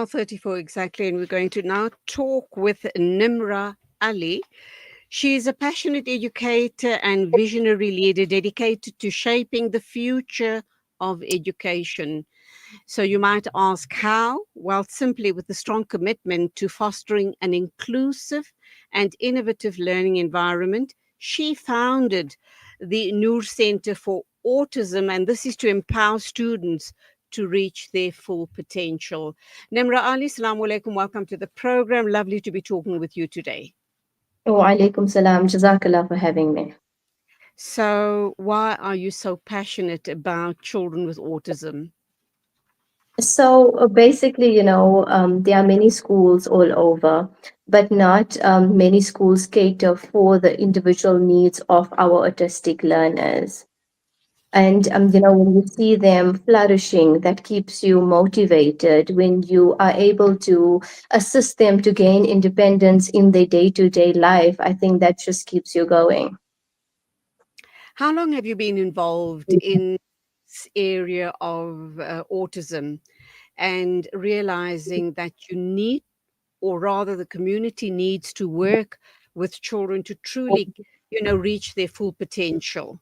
12:34 exactly, and we're going to now talk with Nimra Ali. She is a passionate educator and visionary leader dedicated to shaping the future of education. So you might ask how? Well, simply with a strong commitment to fostering an inclusive and innovative learning environment. She founded the Noor Center for Autism, and this is to empower students to reach their full potential. Nimra Ali, Assalamu alaikum. Welcome to the program. Lovely to be talking with you today. Wa alaikum salam. Jazakallah for having me. So, why are you so passionate about children with autism? So basically, there are many schools all over, but not many schools cater for the individual needs of our autistic learners. And when you see them flourishing, that keeps you motivated. When you are able to assist them to gain independence in their day-to-day life, I think that just keeps you going. How long have you been involved in this area of autism and realizing that you need, or rather, the community needs to work with children to truly, reach their full potential?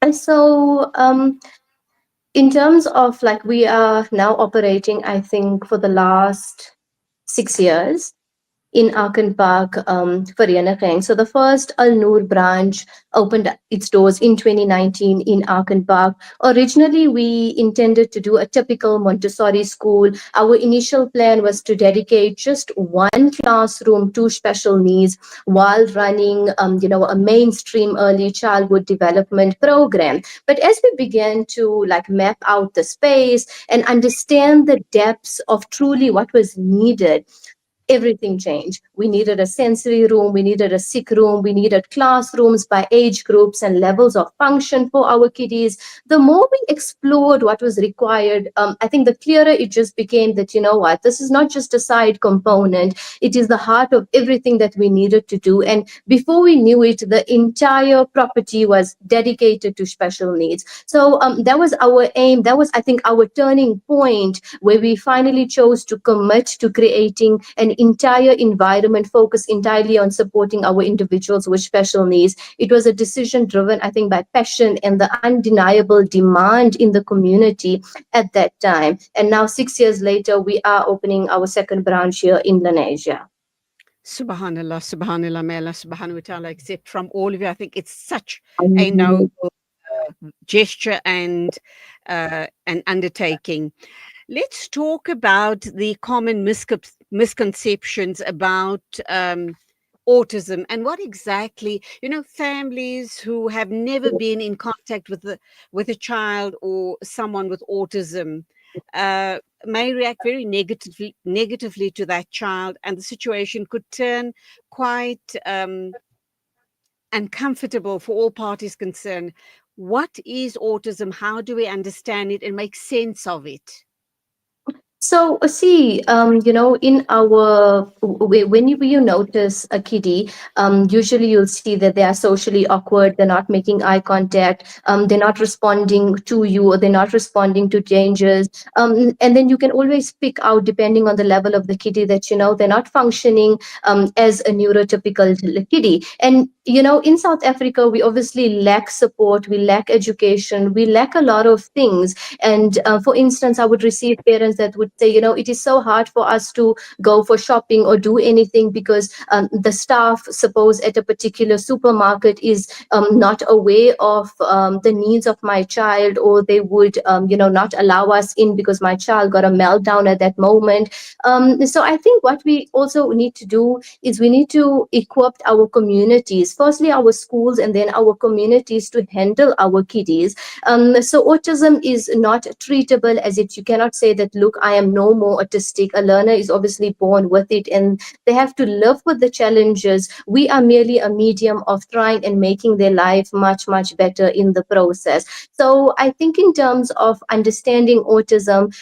And so, in terms of like we are now operating, I think for the last 6 years in Arkan Park, Vereeniging. So the first Al Noor branch opened its doors in 2019 in Arkan Park. Originally, we intended to do a typical Montessori school. Our initial plan was to dedicate just one classroom to special needs while running, a mainstream early childhood development program. But as we began to like map out the space and understand the depths of truly what was needed, everything changed. We needed a sensory room, we needed a sick room, we needed classrooms by age groups and levels of function for our kiddies. The more we explored what was required, I think the clearer it just became that, this is not just a side component, it is the heart of everything that we needed to do. And before we knew it, the entire property was dedicated to special needs. So that was our aim. That was, I think, our turning point where we finally chose to commit to creating an entire environment focused entirely on supporting our individuals with special needs. It was a decision driven, I think, by passion and the undeniable demand in the community at that time. And now, 6 years later, we are opening our second branch here in Lenasia. Subhanallah, subhanallah, may Allah subhanahu wa ta'ala accept from all of you. I think it's such a noble gesture and an undertaking. Let's talk about the common misconceptions about autism and what exactly, families who have never been in contact with a child or someone with autism may react very negatively to that child, and the situation could turn quite uncomfortable for all parties concerned. What is autism? How do we understand it and make sense of it? So, see, in our when you notice a kiddie, usually you'll see that they are socially awkward. They're not making eye contact. They're not responding to you, or they're not responding to dangers. And then you can always pick out, depending on the level of the kiddie, that they're not functioning as a neurotypical kiddie. And in South Africa, we obviously lack support, we lack education, we lack a lot of things. And for instance, I would receive parents that would say, it is so hard for us to go for shopping or do anything because the staff, suppose at a particular supermarket, is not aware of the needs of my child, or they would, not allow us in because my child got a meltdown at that moment. So I think what we also need to do is we need to equip our communities, firstly our schools and then our communities, to handle our kiddies. So autism is not treatable as it. You cannot say that, look, I am no more autistic. A learner is obviously born with it and they have to live with the challenges. We are merely a medium of trying and making their life much, much better in the process. So I think in terms of understanding autism,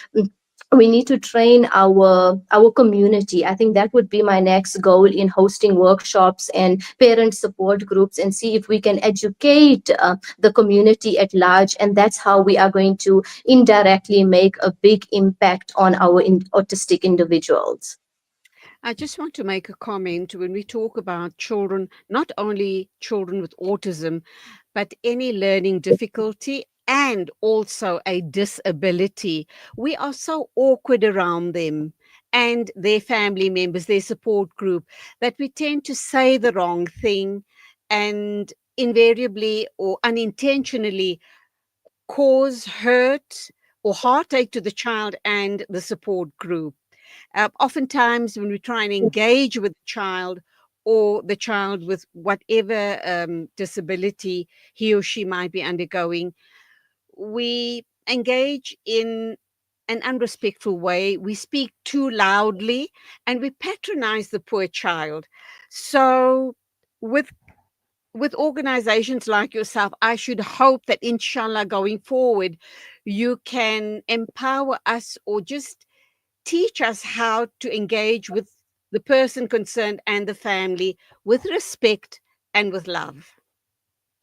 we need to train our community. I think that would be my next goal in hosting workshops and parent support groups, and see if we can educate the community at large, and that's how we are going to indirectly make a big impact on our autistic individuals. I just want to make a comment when we talk about children, not only children with autism, but any learning difficulty and also a disability. We are so awkward around them and their family members, their support group, that we tend to say the wrong thing and invariably or unintentionally cause hurt or heartache to the child and the support group. Oftentimes, when we try and engage with the child or the child with whatever disability he or she might be undergoing, we engage in an unrespectful way. We speak too loudly and we patronize the poor child. So, with organizations like yourself, I should hope that inshallah going forward, you can empower us or just teach us how to engage with the person concerned and the family with respect and with love.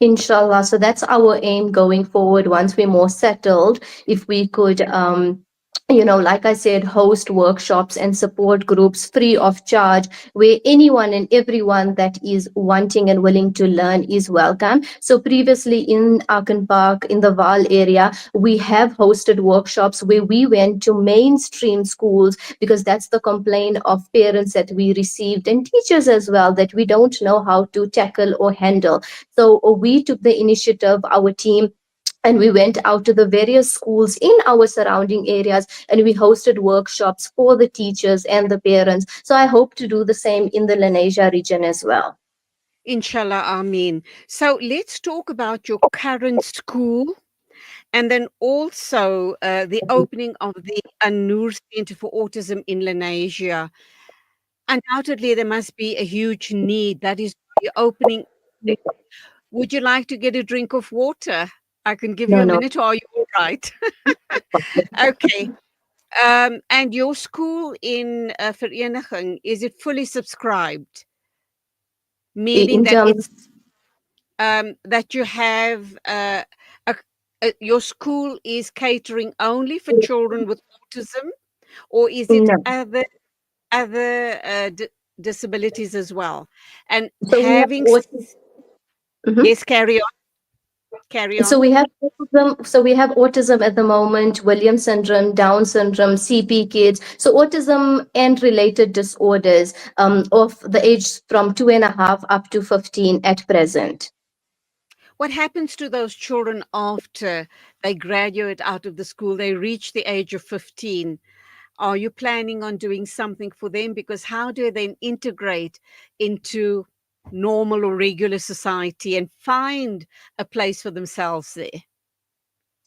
Inshallah. So that's our aim going forward. Once we're more settled, if we could, like I said, host workshops and support groups free of charge, where anyone and everyone that is wanting and willing to learn is welcome. So previously in Arkan Park, in the Val area, we have hosted workshops where we went to mainstream schools, because that's the complaint of parents that we received, and teachers as well, that we don't know how to tackle or handle. So we took the initiative, our team, and we went out to the various schools in our surrounding areas, and we hosted workshops for the teachers and the parents. So I hope to do the same in the Lenasia region as well. Inshallah, Ameen. So let's talk about your current school and then also the opening of the Noor Center for Autism in Lenasia. Undoubtedly, there must be a huge need. That is why you're opening. Would you like to get a drink of water? I can give you No, a no. minute. Or are you all right? Okay. And your school in Vereniging, is it fully subscribed? Meaning In that terms, that you have a, your school is catering only for children with autism, or is it no. other disabilities as well? And So we have having autism. yes, carry on, carry So on. we have autism. So we have autism at the moment, Williams syndrome, Down syndrome, CP kids. So autism and related disorders of the age from 2.5 up to 15 at present. What happens to those children after they graduate out of the school? They reach the age of 15. Are you planning on doing something for them? Because how do they then integrate into normal or regular society and find a place for themselves there?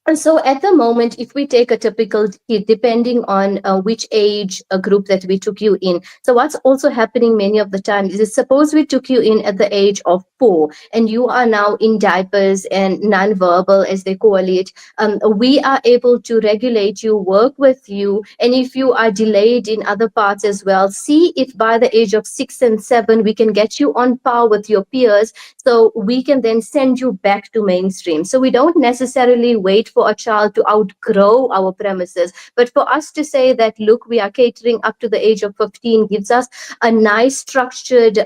And so at the moment, if we take a typical kid, depending on which age group that we took you in. So what's also happening many of the time is, suppose we took you in at the age of 4 and you are now in diapers and non-verbal, as they call it. We are able to regulate you, work with you. And if you are delayed in other parts as well, see if by the age of 6 and 7, we can get you on par with your peers, so we can then send you back to mainstream. So we don't necessarily wait for a child to outgrow our premises, but for us to say that, look, we are catering up to the age of 15, gives us a nice structured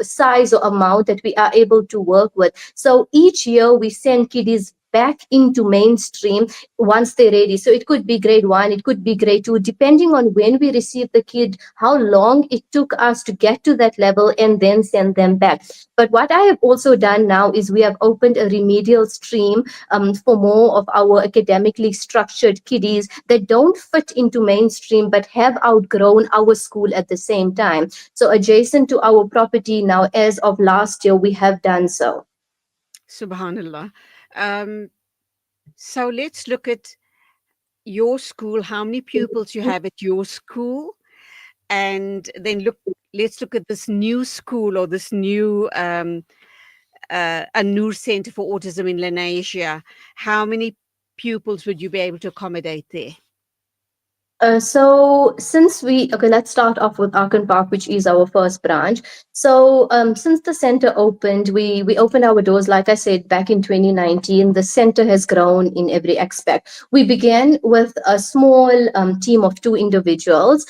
size or amount that we are able to work with. So each year we send kiddies back into mainstream once they're ready. So it could be grade 1, it could be grade 2, depending on when we receive the kid, how long it took us to get to that level, and then send them back. But what I have also done now is we have opened a remedial stream for more of our academically structured kiddies that don't fit into mainstream but have outgrown our school at the same time. So adjacent to our property now, as of last year, we have done so. Subhanallah. Um, so let's look at your school, how many pupils you have at your school, and then let's look at this new school or this new a Noor Center for Autism in Lenasia. How many pupils would you be able to accommodate there? So since let's start off with Arkan Park, which is our first branch. So since the center opened, we opened our doors, like I said, back in 2019. The center has grown in every aspect. We began with a small team of 2 individuals.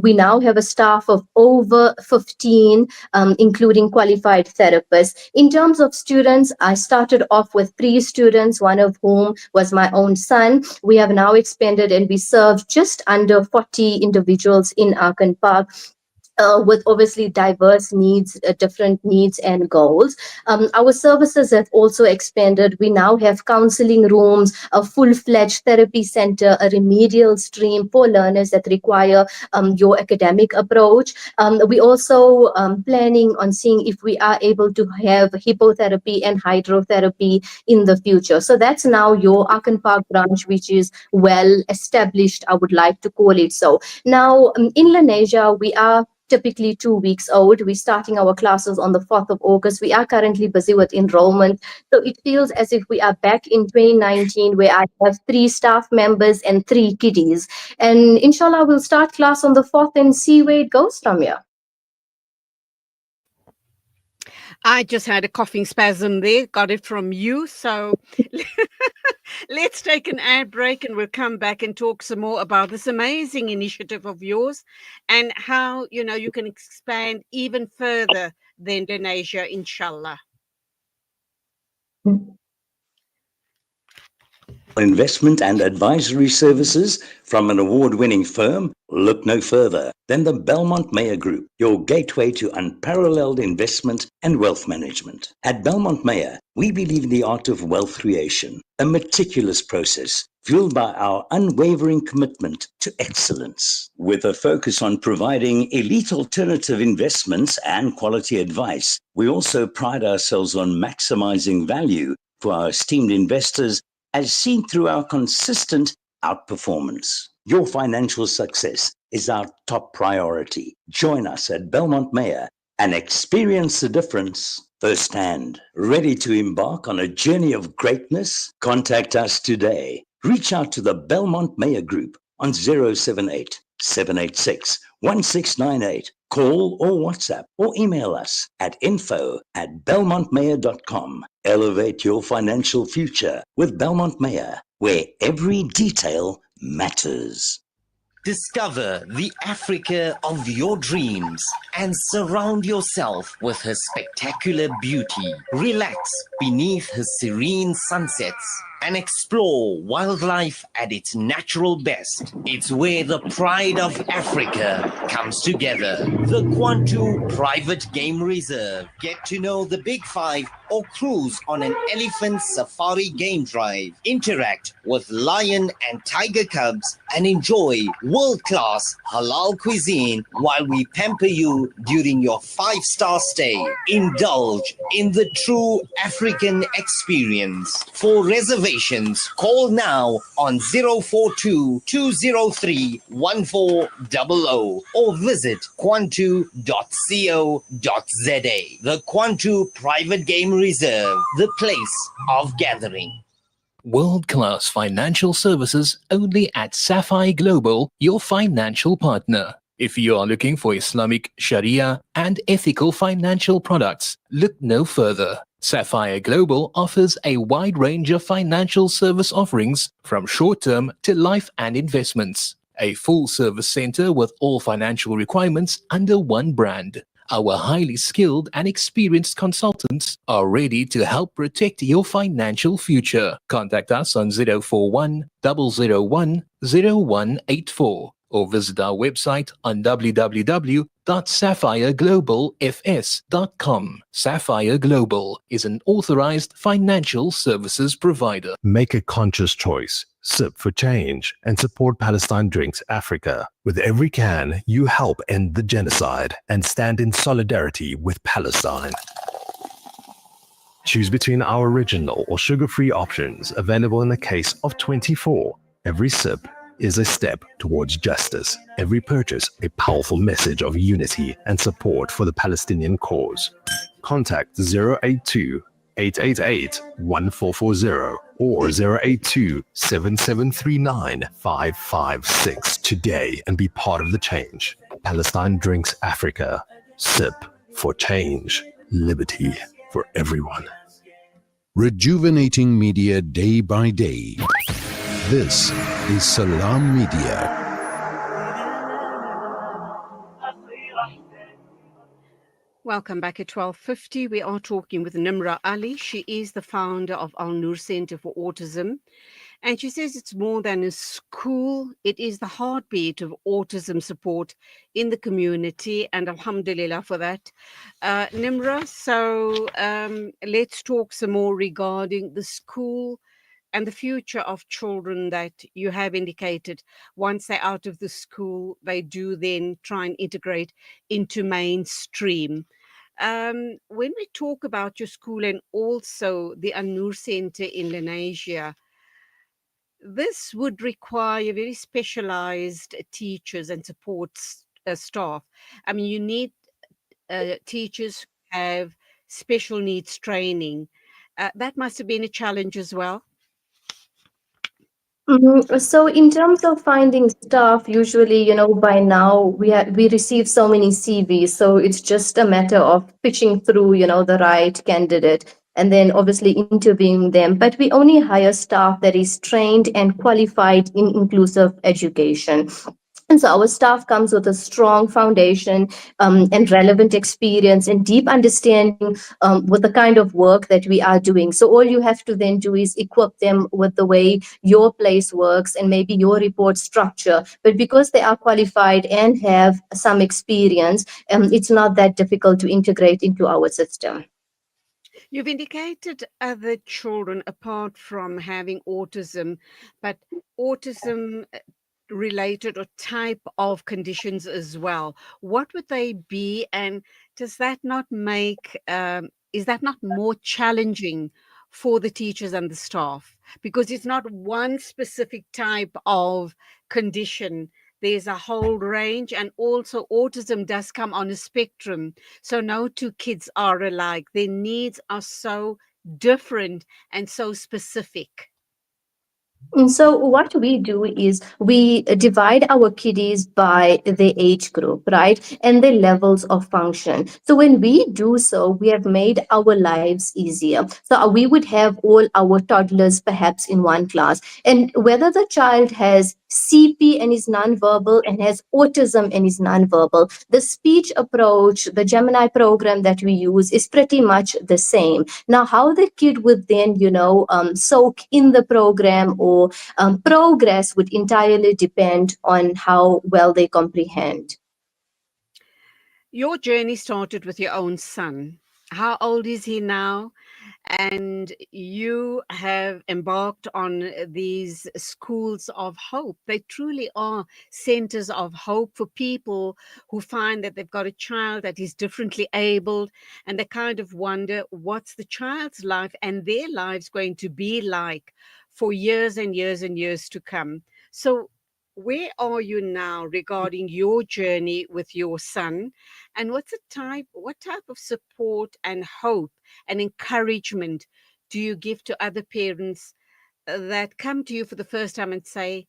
We now have a staff of over 15, including qualified therapists. In terms of students, I started off with 3 students, one of whom was my own son. We have now expanded and we serve just under 40 individuals in Arkan Park. With obviously diverse needs, different needs and goals. Our services have also expanded. We now have counseling rooms, a full-fledged therapy center, a remedial stream for learners that require your academic approach. We also planning on seeing if we are able to have hippotherapy and hydrotherapy in the future. So that's now your Arkan Park branch, which is well established, I would like to call it so. Now, in Lenasia, we are typically 2 weeks old. We're starting our classes on the 4th of August. We are currently busy with enrollment. So it feels as if we are back in 2019, where I have 3 staff members and 3 kiddies. And inshallah, we'll start class on the 4th and see where it goes from here. I just had a coughing spasm there, got it from you. So let's take an ad break and we'll come back and talk some more about this amazing initiative of yours and how, you can expand even further than Indonesia, inshallah. Investment and advisory services from an award-winning firm? Look no further than the Belmont Mayer Group, your gateway to unparalleled investment and wealth management. At Belmont Mayer, we believe in the art of wealth creation, a meticulous process fueled by our unwavering commitment to excellence. With a focus on providing elite alternative investments and quality advice, we also pride ourselves on maximizing value for our esteemed investors as seen through our consistent outperformance. Your financial success is our top priority. Join us at Belmont Mayer and experience the difference firsthand. Ready to embark on a journey of greatness? Contact us today. Reach out to the Belmont Mayer Group on 078 786 1698. Call or WhatsApp or email us at info@belmontmayer.com. Elevate your financial future with Belmont Mayer, where every detail matters. Discover the Africa of your dreams and surround yourself with her spectacular beauty. Relax beneath her serene sunsets and explore wildlife at its natural best. It's where the pride of Africa comes together. The Kwantu Private Game Reserve. Get to know the Big Five or cruise on an elephant safari game drive. Interact with lion and tiger cubs and enjoy world-class halal cuisine while we pamper you during your 5-star stay. Indulge in the true African experience. For reservations, call now on 042-203-1400 or visit kwantu.co.za. The Kwantu Private Game Reserve, the place of gathering. World-class financial services only at Sapphire Global, your financial partner. If you are looking for Islamic, Sharia, and ethical financial products, look no further. Sapphire Global offers a wide range of financial service offerings from short-term to life and investments. A full-service center with all financial requirements under one brand. Our highly skilled and experienced consultants are ready to help protect your financial future. Contact us on 041 001 0184 or visit our website on www.sapphireglobalfs.com. Sapphire Global is an authorized financial services provider. Make a conscious choice. Sip for change and support Palestine Drinks Africa. With every can, you help end the genocide and stand in solidarity with Palestine. Choose between our original or sugar-free options available in the case of 24. Every sip is a step towards justice. Every purchase a powerful message of unity and support for the Palestinian cause. Contact 082 888-1440 or 082-7739-556 today and be part of the change. Palestine Drinks Africa. Sip for change. Liberty for everyone. Rejuvenating media day by day. This is Salam Media. Welcome back at 12:50. We are talking with Nimra Ali. She is the founder of Al Noor Center for Autism. And she says it's more than a school. It is the heartbeat of autism support in the community. And alhamdulillah for that. Nimra, so let's talk some more regarding the school and the future of children that you have indicated. Once they're out of the school, they do then try and integrate into mainstream. When we talk about your school and also the An-Noor Center in Indonesia, this would require very specialized teachers and support staff. I mean, you need teachers who have special needs training. That must have been a challenge as well. So in terms of finding staff, usually, by now we receive so many CVs, so it's just a matter of pitching through, the right candidate and then obviously interviewing them. But we only hire staff that is trained and qualified in inclusive education. And so our staff comes with a strong foundation and relevant experience and deep understanding with the kind of work that we are doing. So all you have to then do is equip them with the way your place works and maybe your report structure. But because they are qualified and have some experience, it's not that difficult to integrate into our system. You've indicated other children apart from having autism, but autism related or type of conditions as well. What would they be, and does that not make is that not more challenging for the teachers and the staff, because it's not one specific type of condition? There's a whole range, and also autism does come on a spectrum, so no two kids are alike. Their needs are so different and so specific. And so what we do is we divide our kiddies by the age group, right? And the levels of function. So when we do so, we have made our lives easier. So we would have all our toddlers perhaps in one class. And whether the child has CP and is nonverbal and has autism and is nonverbal, the speech approach, the Gemini program that we use is pretty much the same. Now, how the kid would then, soak in the program or progress would entirely depend on how well they comprehend. Your journey started with your own son. How old is he now? And you have embarked on these schools of hope. They truly are centers of hope for people who find that they've got a child that is differently abled, and they kind of wonder what's the child's life and their lives going to be like for years and years and years to come. So where are you now regarding your journey with your son, and what type of support and hope and encouragement do you give to other parents that come to you for the first time and say,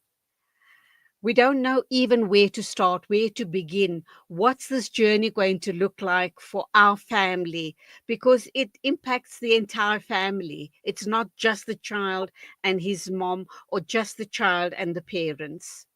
we don't know even where to start, where to begin? What's this journey going to look like for our family? Because it impacts the entire family. It's not just the child and his mom, or just the child and the parents.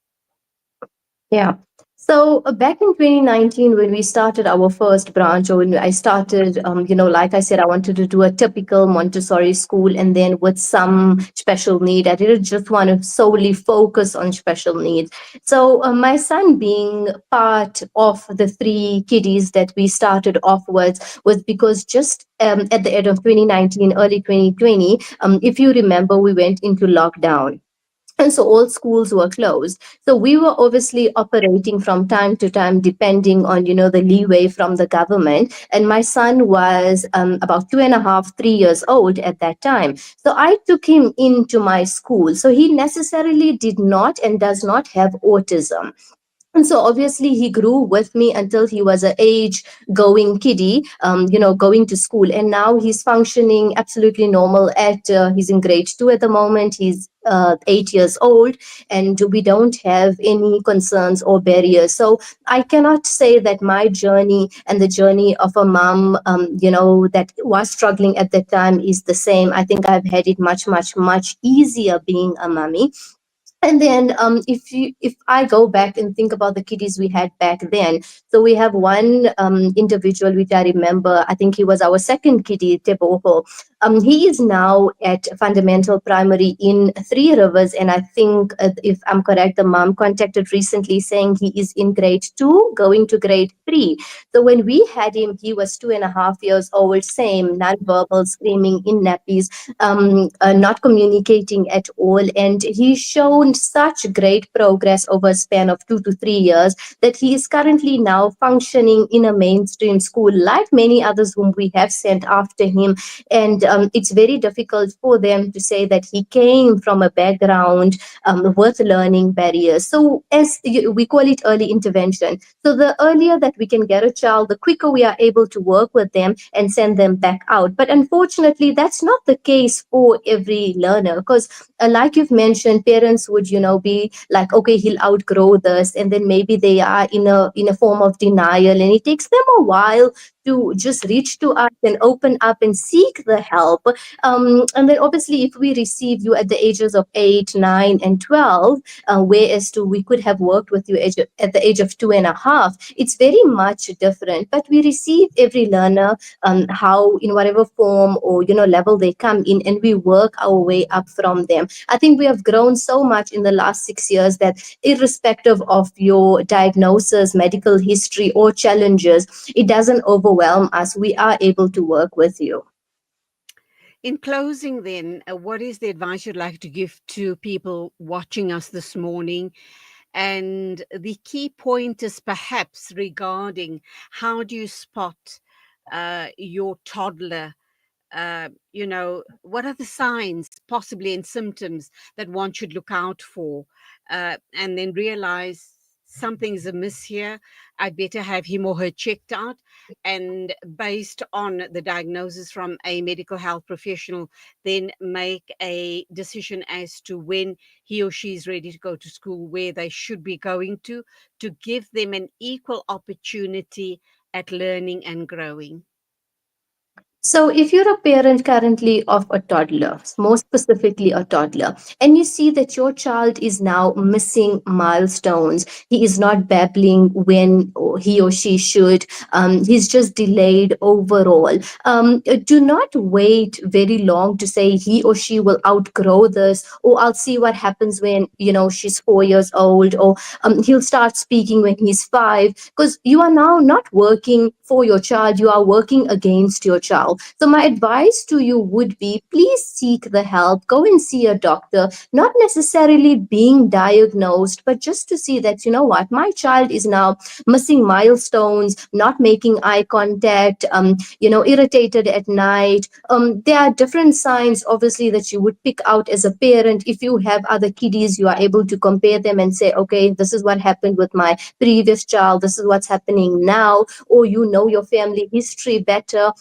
Yeah. So back in 2019, when we started our first branch, or when I started, like I said, I wanted to do a typical Montessori school, and then with some special need. I didn't just want to solely focus on special needs. So my son being part of the three kiddies that we started off with was because just at the end of 2019, early 2020, if you remember, we went into lockdown. And so all schools were closed. So we were obviously operating from time to time, depending on, the leeway from the government. And my son was about 2.5, 3 years old at that time. So I took him into my school. So he necessarily did not and does not have autism. And so obviously he grew with me until he was an age going kiddie, going to school. And now he's functioning absolutely normal he's in grade 2 at the moment. He's 8 years old, and we don't have any concerns or barriers. So I cannot say that my journey and the journey of a mom, that was struggling at that time is the same. I think I've had it much, much, much easier being a mommy. And then if I go back and think about the kiddies we had back then, so we have one individual which I remember. I think he was our second kiddie, Teboho. He is now at fundamental primary in Three Rivers, and I think, if I'm correct, the mom contacted recently saying he is in grade 2 going to grade 3. So when we had him, he was 2.5 years old, same non-verbal, screaming in nappies, not communicating at all. And he's shown such great progress over a span of 2 to 3 years that he is currently now functioning in a mainstream school, like many others whom we have sent after him. And it's very difficult for them to say that he came from a background with learning barriers. So we call it early intervention. So the earlier that we can get a child, the quicker we are able to work with them and send them back out. But unfortunately, that's not the case for every learner, because like you've mentioned, parents would, be like, okay, he'll outgrow this, and then maybe they are in a form of denial, and it takes them a while to just reach to us and open up and seek the help. And then obviously, if we receive you at the ages of 8, 9, and 12, whereas to we could have worked with you at the age of 2.5, it's very much different. But we receive every learner, how, in whatever form or level they come in, and we work our way up from them. I think we have grown so much in the last 6 years that irrespective of your diagnosis, medical history, or challenges, it doesn't overwhelm us. We are able to work with you. In closing, then, what is the advice you'd like to give to people watching us this morning? And the key pointers, perhaps, regarding how do you spot your toddler? What are the signs, possibly, and symptoms that one should look out for, and then realize something's amiss here. I'd better have him or her checked out. And based on the diagnosis from a medical health professional, then make a decision as to when he or she is ready to go to school, where they should be going to give them an equal opportunity at learning and growing. So, if you're a parent currently of a toddler, more specifically a toddler, and you see that your child is now missing milestones, he is not babbling when he or she should, he's just delayed overall. Do not wait very long to say he or she will outgrow this, or I'll see what happens when she's 4 years old, or he'll start speaking when he's 5, because you are now not working for your child, you are working against your child. So my advice to you would be, please seek the help, go and see a doctor, not necessarily being diagnosed, but just to see that, what, my child is now missing milestones, not making eye contact, irritated at night. There are different signs, obviously, that you would pick out as a parent. If you have other kiddies, you are able to compare them and say, okay, this is what happened with my previous child, this is what's happening now, or your family history better.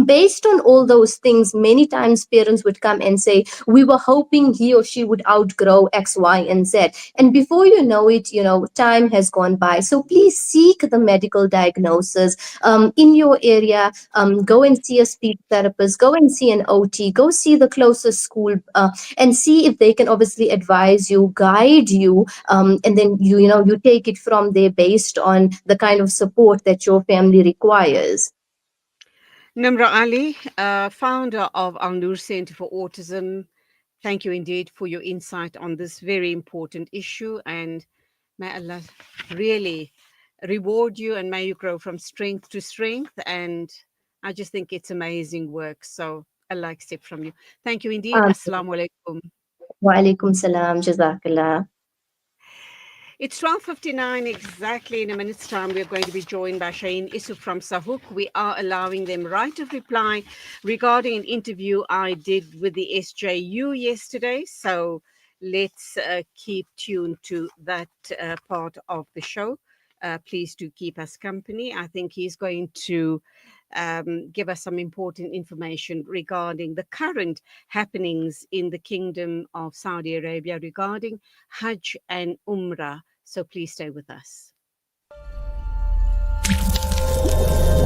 Based on all those things, many times parents would come and say, we were hoping he or she would outgrow X, Y, and Z. And before you know it, time has gone by. So please seek the medical diagnosis in your area. Go and see a speech therapist, go and see an OT, go see the closest school, and see if they can obviously advise you, guide you, and then you take it from there based on the kind of support that your family requires. Nimra Ali, founder of Al Noor Center for Autism, thank you indeed for your insight on this very important issue. And may Allah really reward you, and may you grow from strength to strength. And I just think it's amazing work. So Allah accept from you. Thank you indeed. Assalamu alaikum. Wa alaikum salam. Jazakallah. It's 12:59 exactly. In a minute's time, we're going to be joined by Shaheen Issouf from Sahuk. We are allowing them right of reply regarding an interview I did with the SJU yesterday. So let's keep tuned to that part of the show. Please do keep us company. I think he's going to give us some important information regarding the current happenings in the Kingdom of Saudi Arabia regarding Hajj and Umrah. So please stay with us.